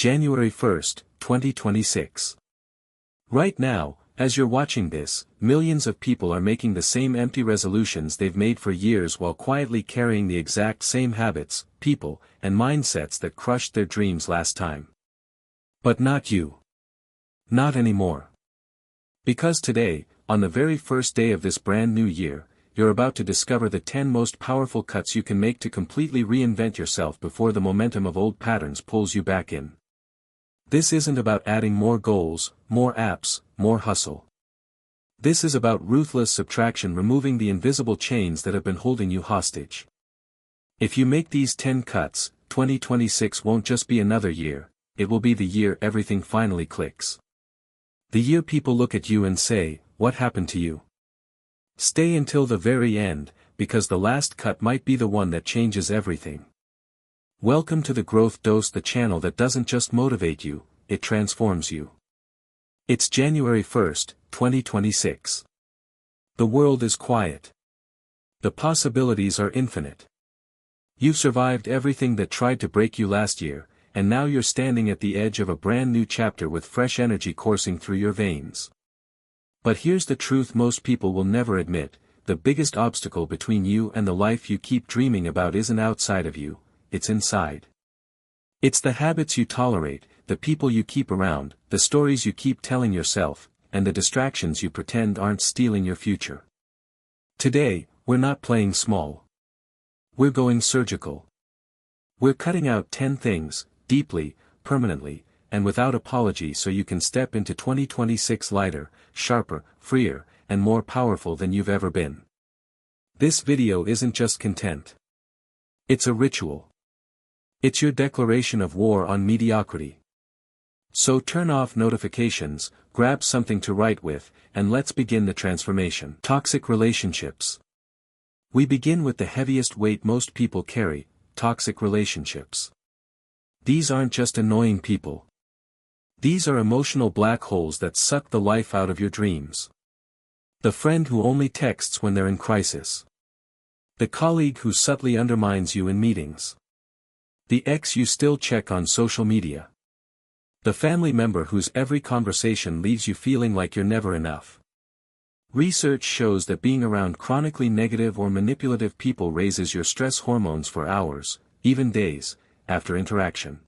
January 1st, 2026. Right now, as you're watching this, millions of people are making the same empty resolutions they've made for years while quietly carrying the exact same habits, people, and mindsets that crushed their dreams last time. But not you. Not anymore. Because today, on the very first day of this brand new year, you're about to discover the 10 most powerful cuts you can make to completely reinvent yourself before the momentum of old patterns pulls you back in. This isn't about adding more goals, more apps, more hustle. This is about ruthless subtraction, removing the invisible chains that have been holding you hostage. If you make these 10 cuts, 2026 won't just be another year, it will be the year everything finally clicks. The year people look at you and say, "What happened to you?" Stay until the very end, because the last cut might be the one that changes everything. Welcome to the Growth Dose, the channel that doesn't just motivate you, it transforms you. It's January 1st, 2026. The world is quiet. The possibilities are infinite. You've survived everything that tried to break you last year, and now you're standing at the edge of a brand new chapter with fresh energy coursing through your veins. But here's the truth most people will never admit: the biggest obstacle between you and the life you keep dreaming about isn't outside of you, it's inside. It's the habits you tolerate, the people you keep around, the stories you keep telling yourself, and the distractions you pretend aren't stealing your future. Today, we're not playing small. We're going surgical. We're cutting out 10 things, deeply, permanently, and without apology, so you can step into 2026 lighter, sharper, freer, and more powerful than you've ever been. This video isn't just content. It's a ritual. It's your declaration of war on mediocrity. So turn off notifications, grab something to write with, and let's begin the transformation. Toxic relationships. We begin with the heaviest weight most people carry: toxic relationships. These aren't just annoying people. These are emotional black holes that suck the life out of your dreams. The friend who only texts when they're in crisis. The colleague who subtly undermines you in meetings. The ex you still check on social media. The family member whose every conversation leaves you feeling like you're never enough. Research shows that being around chronically negative or manipulative people raises your stress hormones for hours, even days, after interaction.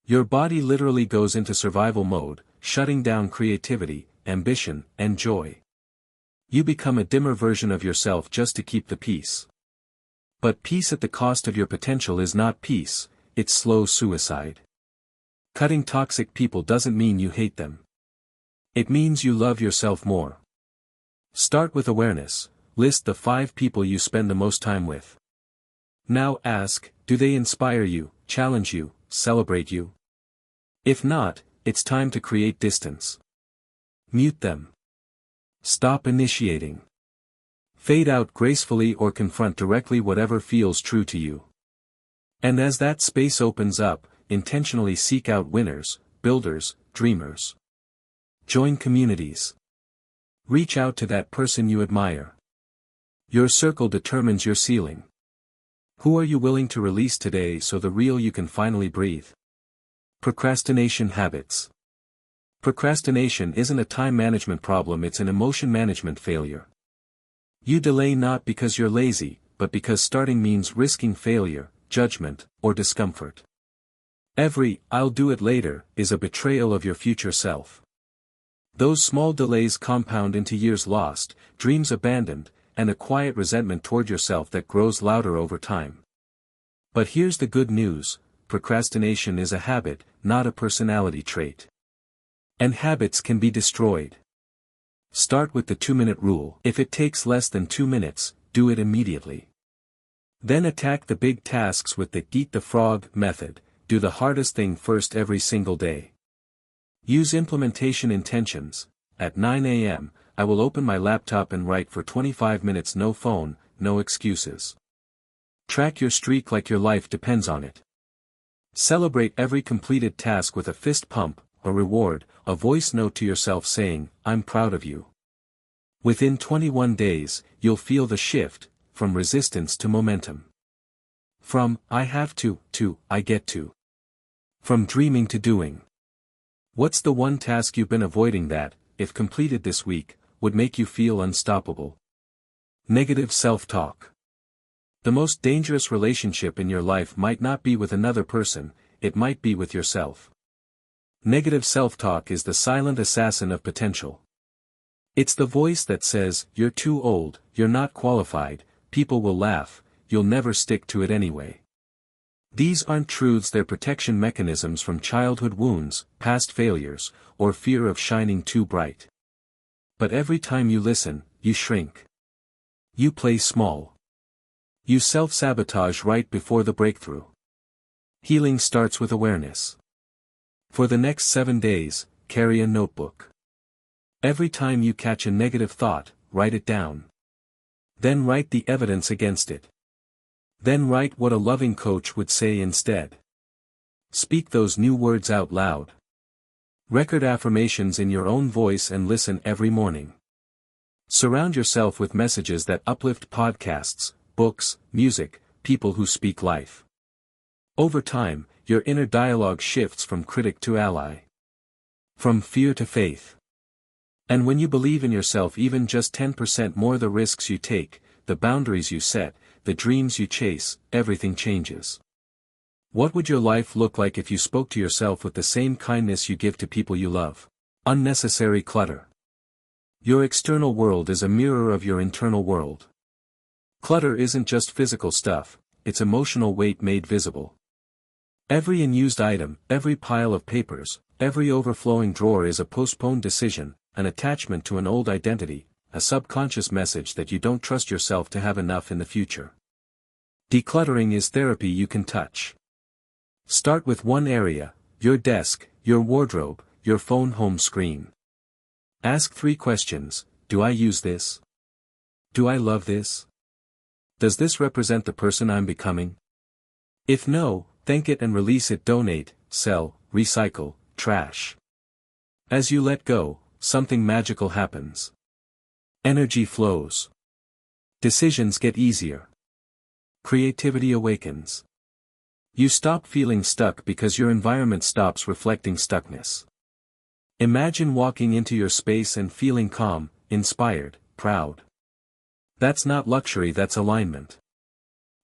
Your body literally goes into survival mode, shutting down creativity, ambition, and joy. You become a dimmer version of yourself just to keep the peace. But peace at the cost of your potential is not peace, it's slow suicide. Cutting toxic people doesn't mean you hate them. It means you love yourself more. Start with awareness. List the 5 people you spend the most time with. Now ask, do they inspire you, challenge you, celebrate you? If not, it's time to create distance. Mute them. Stop initiating. Fade out gracefully or confront directly whatever feels true to you. And as that space opens up, intentionally seek out winners, builders, dreamers. Join communities. Reach out to that person you admire. Your circle determines your ceiling. Who are you willing to release today so the real you can finally breathe? Procrastination habits. Procrastination isn't a time management problem, it's an emotion management failure. You delay not because you're lazy, but because starting means risking failure, judgment, or discomfort. Every "I'll do it later" is a betrayal of your future self. Those small delays compound into years lost, dreams abandoned, and a quiet resentment toward yourself that grows louder over time. But here's the good news: procrastination is a habit, not a personality trait. And habits can be destroyed. Start with the 2-minute rule. If it takes less than 2 minutes, do it immediately. Then attack the big tasks with the "eat the frog" method. Do the hardest thing first every single day. Use implementation intentions. At 9 a.m., I will open my laptop and write for 25 minutes, no phone, no excuses. Track your streak like your life depends on it. Celebrate every completed task with a fist pump, a reward, a voice note to yourself saying, "I'm proud of you." Within 21 days, you'll feel the shift, from resistance to momentum. From "I have to" "I get to." From dreaming to doing. What's the one task you've been avoiding that, if completed this week, would make you feel unstoppable? Negative self-talk. The most dangerous relationship in your life might not be with another person, it might be with yourself. Negative self-talk is the silent assassin of potential. It's the voice that says, "You're too old, you're not qualified, people will laugh, you'll never stick to it anyway." These aren't truths, they're protection mechanisms from childhood wounds, past failures, or fear of shining too bright. But every time you listen, you shrink. You play small. You self-sabotage right before the breakthrough. Healing starts with awareness. For the next 7 days, carry a notebook. Every time you catch a negative thought, write it down. Then write the evidence against it. Then write what a loving coach would say instead. Speak those new words out loud. Record affirmations in your own voice and listen every morning. Surround yourself with messages that uplift: podcasts, books, music, people who speak life. Over time, your inner dialogue shifts from critic to ally. From fear to faith. And when you believe in yourself even just 10% more, the risks you take, the boundaries you set, the dreams you chase, everything changes. What would your life look like if you spoke to yourself with the same kindness you give to people you love? Unnecessary clutter. Your external world is a mirror of your internal world. Clutter isn't just physical stuff, it's emotional weight made visible. Every unused item, every pile of papers, every overflowing drawer is a postponed decision, an attachment to an old identity, a subconscious message that you don't trust yourself to have enough in the future. Decluttering is therapy you can touch. Start with one area: your desk, your wardrobe, your phone home screen. Ask 3 questions: do I use this? Do I love this? Does this represent the person I'm becoming? If no, thank it and release it. Donate, sell, recycle, trash. As you let go, something magical happens. Energy flows. Decisions get easier. Creativity awakens. You stop feeling stuck because your environment stops reflecting stuckness. Imagine walking into your space and feeling calm, inspired, proud. That's not luxury, that's alignment.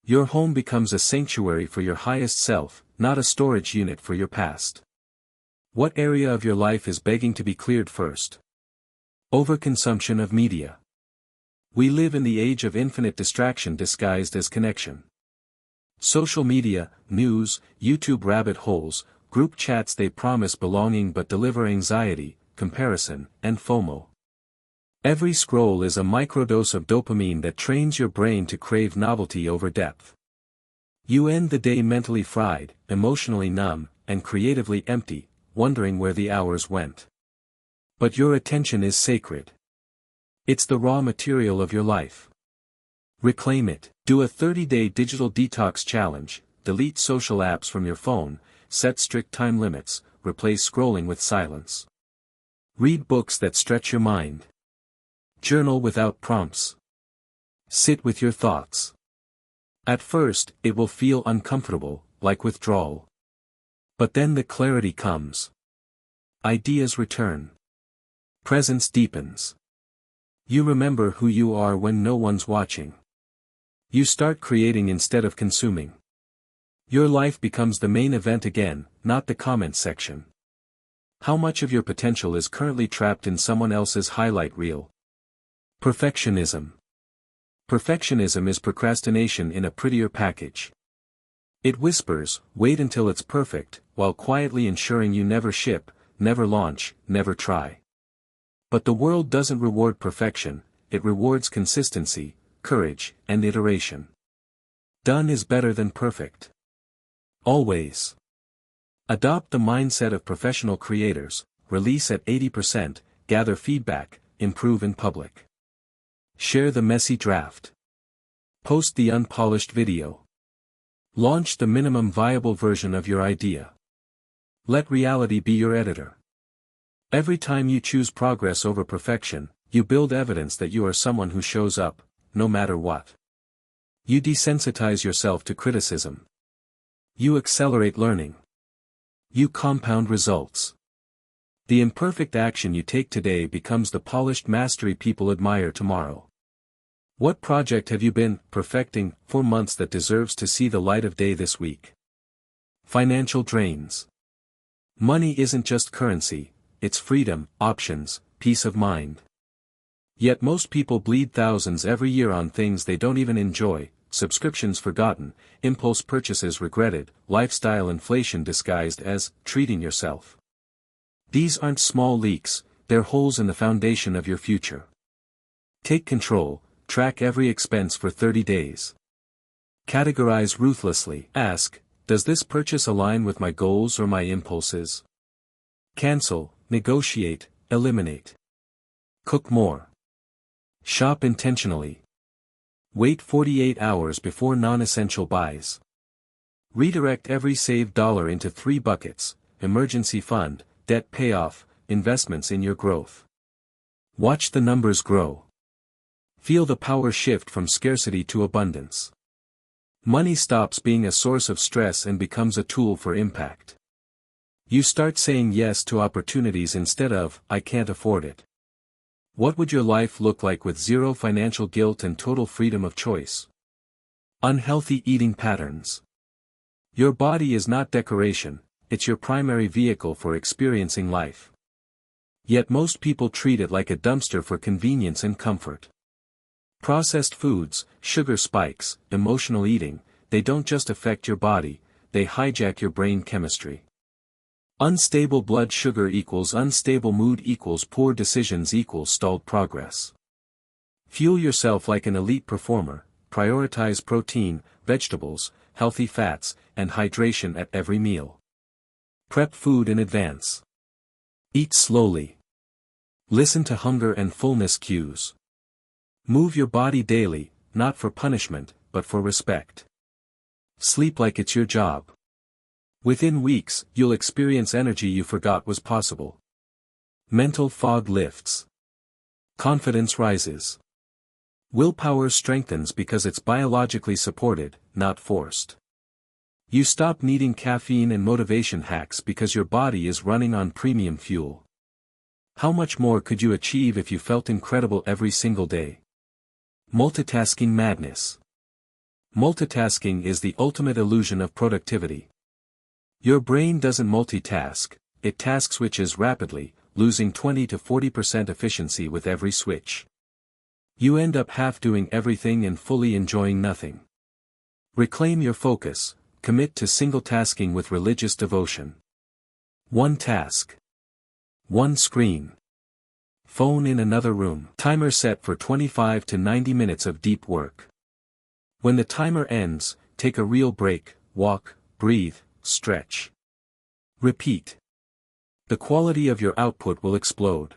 Your home becomes a sanctuary for your highest self, not a storage unit for your past. What area of your life is begging to be cleared first? Overconsumption of media. We live in the age of infinite distraction disguised as connection. Social media, news, YouTube rabbit holes, group chats, they promise belonging but deliver anxiety, comparison, and FOMO. Every scroll is a microdose of dopamine that trains your brain to crave novelty over depth. You end the day mentally fried, emotionally numb, and creatively empty, wondering where the hours went. But your attention is sacred. It's the raw material of your life. Reclaim it. Do a 30-day digital detox challenge, delete social apps from your phone, set strict time limits, replace scrolling with silence. Read books that stretch your mind. Journal without prompts. Sit with your thoughts. At first, it will feel uncomfortable, like withdrawal. But then the clarity comes. Ideas return. Presence deepens. You remember who you are when no one's watching. You start creating instead of consuming. Your life becomes the main event again, not the comment section. How much of your potential is currently trapped in someone else's highlight reel? Perfectionism. Perfectionism is procrastination in a prettier package. It whispers, wait until it's perfect, while quietly ensuring you never ship, never launch, never try. But the world doesn't reward perfection, it rewards consistency, courage, and iteration. Done is better than perfect. Always. Adopt the mindset of professional creators: release at 80%, gather feedback, improve in public. Share the messy draft. Post the unpolished video. Launch the minimum viable version of your idea. Let reality be your editor. Every time you choose progress over perfection, you build evidence that you are someone who shows up, no matter what. You desensitize yourself to criticism. You accelerate learning. You compound results. The imperfect action you take today becomes the polished mastery people admire tomorrow. What project have you been perfecting for months that deserves to see the light of day this week? Financial drains. Money isn't just currency, it's freedom, options, peace of mind. Yet most people bleed thousands every year on things they don't even enjoy, subscriptions forgotten, impulse purchases regretted, lifestyle inflation disguised as treating yourself. These aren't small leaks, they're holes in the foundation of your future. Take control, track every expense for 30 days. Categorize ruthlessly. Ask, does this purchase align with my goals or my impulses? Cancel, negotiate, eliminate. Cook more. Shop intentionally. Wait 48 hours before non-essential buys. Redirect every saved dollar into 3 buckets: emergency fund, debt payoff, investments in your growth. Watch the numbers grow. Feel the power shift from scarcity to abundance. Money stops being a source of stress and becomes a tool for impact. You start saying yes to opportunities instead of, I can't afford it. What would your life look like with zero financial guilt and total freedom of choice? Unhealthy eating patterns. Your body is not decoration, it's your primary vehicle for experiencing life. Yet most people treat it like a dumpster for convenience and comfort. Processed foods, sugar spikes, emotional eating, they don't just affect your body, they hijack your brain chemistry. Unstable blood sugar equals unstable mood equals poor decisions equals stalled progress. Fuel yourself like an elite performer, prioritize protein, vegetables, healthy fats, and hydration at every meal. Prep food in advance. Eat slowly. Listen to hunger and fullness cues. Move your body daily, not for punishment, but for respect. Sleep like it's your job. Within weeks, you'll experience energy you forgot was possible. Mental fog lifts. Confidence rises. Willpower strengthens because it's biologically supported, not forced. You stop needing caffeine and motivation hacks because your body is running on premium fuel. How much more could you achieve if you felt incredible every single day? Multitasking madness. Multitasking is the ultimate illusion of productivity. Your brain doesn't multitask, it task switches rapidly, losing 20 to 40% efficiency with every switch. You end up half doing everything and fully enjoying nothing. Reclaim your focus, commit to single tasking with religious devotion. One task. One screen. Phone in another room. Timer set for 25 to 90 minutes of deep work. When the timer ends, take a real break, walk, breathe, stretch. Repeat. The quality of your output will explode.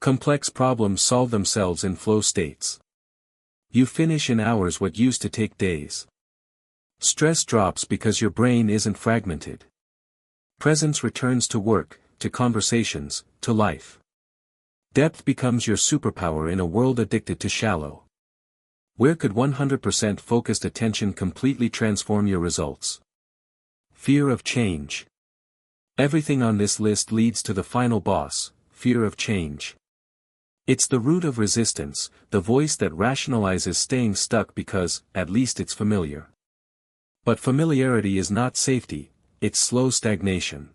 Complex problems solve themselves in flow states. You finish in hours what used to take days. Stress drops because your brain isn't fragmented. Presence returns to work, to conversations, to life. Depth becomes your superpower in a world addicted to shallow. Where could 100% focused attention completely transform your results? Fear of change. Everything on this list leads to the final boss, fear of change. It's the root of resistance, the voice that rationalizes staying stuck because, at least it's familiar. But familiarity is not safety, it's slow stagnation.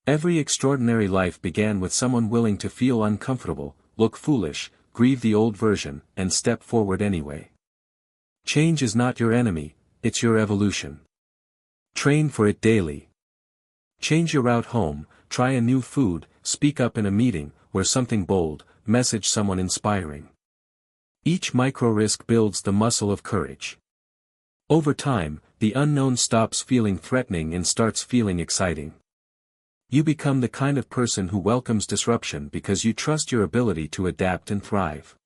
Every extraordinary life began with someone willing to feel uncomfortable, look foolish, grieve the old version, and step forward anyway. Change is not your enemy, it's your evolution. Train for it daily. Change your route home, try a new food, speak up in a meeting, wear something bold, message someone inspiring. Each micro-risk builds the muscle of courage. Over time, the unknown stops feeling threatening and starts feeling exciting. You become the kind of person who welcomes disruption because you trust your ability to adapt and thrive.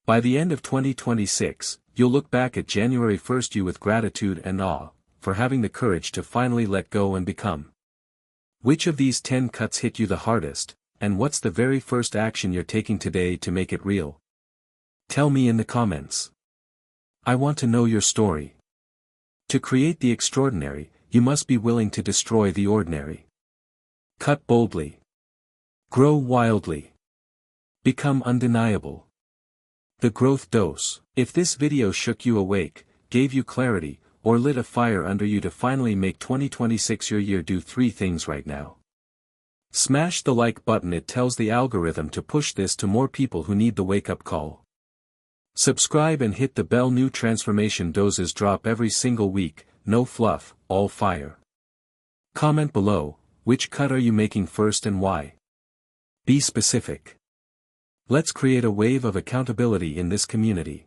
By the end of 2026, you'll look back at January 1st you with gratitude and awe, for having the courage to finally let go and become. Which of these 10 cuts hit you the hardest, and what's the very first action you're taking today to make it real? Tell me in the comments. I want to know your story. To create the extraordinary, you must be willing to destroy the ordinary. Cut boldly. Grow wildly. Become undeniable. The growth dose. If this video shook you awake, gave you clarity, or lit a fire under you to finally make 2026 your year, do 3 things right now. Smash the like button. It tells the algorithm to push this to more people who need the wake-up call. Subscribe and hit the bell. New transformation doses drop every single week, no fluff, all fire. Comment below, which cut are you making first and why? Be specific. Let's create a wave of accountability in this community.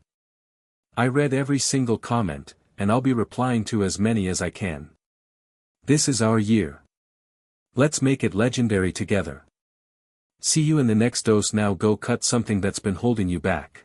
I read every single comment, and I'll be replying to as many as I can. This is our year. Let's make it legendary together. See you in the next dose. Now go cut something that's been holding you back.